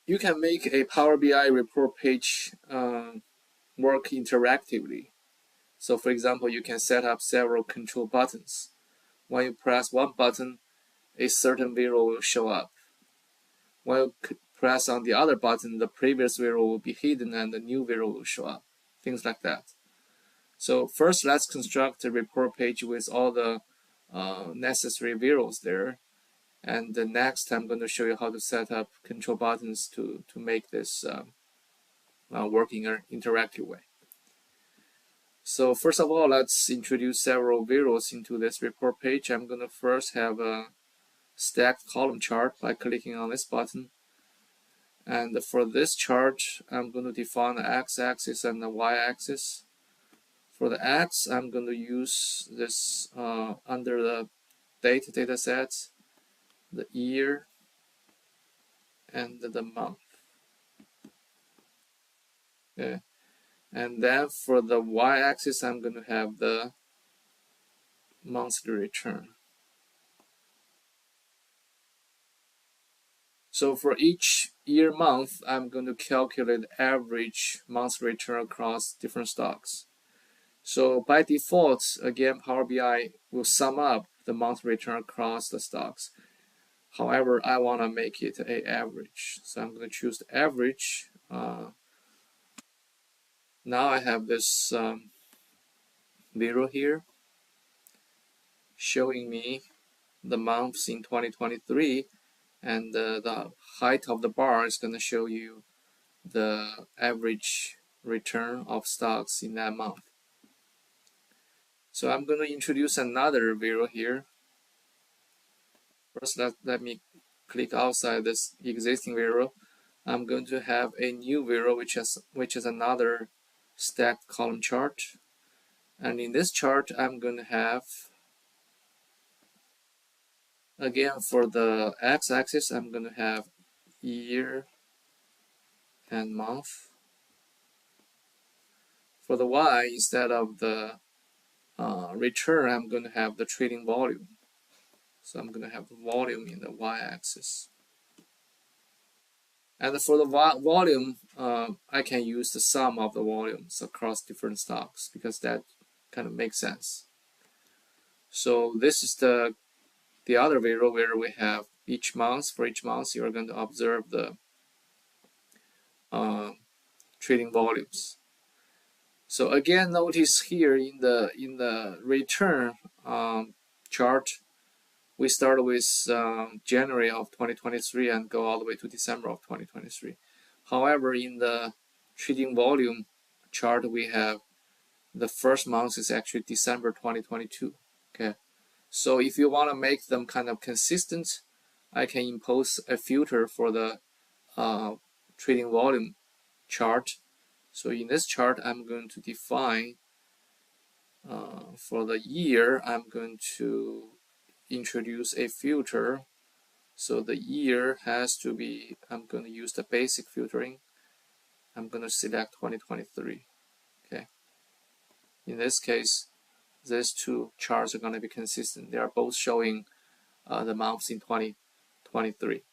you can make a Power BI report page work interactively. So for example, you can set up several control buttons. When you press one button, a certain value will show up. When you press on the other button, the previous value will be hidden and the new value will show up. Things like that. So first, let's construct a report page with all the necessary values there. And the next, I'm going to show you how to set up control buttons to make this work in an interactive way. So first of all, let's introduce several values into this report page. I'm going to first have a stacked column chart by clicking on this button. And for this chart, I'm going to define the x-axis and the y-axis. For the x, I'm going to use this under the date dataset, the year, and the month. Okay. And then for the y-axis, I'm going to have the monthly return. So for each year month, I'm going to calculate the average monthly return across different stocks. So by default, again, Power BI will sum up the monthly return across the stocks. However, I want to make it an average. So I'm going to choose the average. Now I have this value here showing me the months in 2023, and the height of the bar is going to show you the average return of stocks in that month. So I'm going to introduce another value here. First, let me click outside this existing value. I'm going to have a new value which is another stacked column chart. And in this chart, I'm going to have, again, for the x-axis, I'm going to have year and month. For the y, instead of the return, I'm going to have the trading volume. So I'm going to have the volume in the y-axis. And for the volume, I can use the sum of the volumes across different stocks because that kind of makes sense. So this is the other value where we have each month. For each month, you're going to observe the trading volumes. So again, notice here in the return chart, we start with January of 2023 and go all the way to December of 2023. However, in the trading volume chart, we have the first month is actually December 2022. Okay, so if you want to make them kind of consistent, I can impose a filter for the trading volume chart. So in this chart, I'm going to define for the year, I'm going to introduce a filter. So the year has to be, I'm going to use the basic filtering. I'm going to select 2023. Okay. In this case, these two charts are going to be consistent. They are both showing the months in 2023.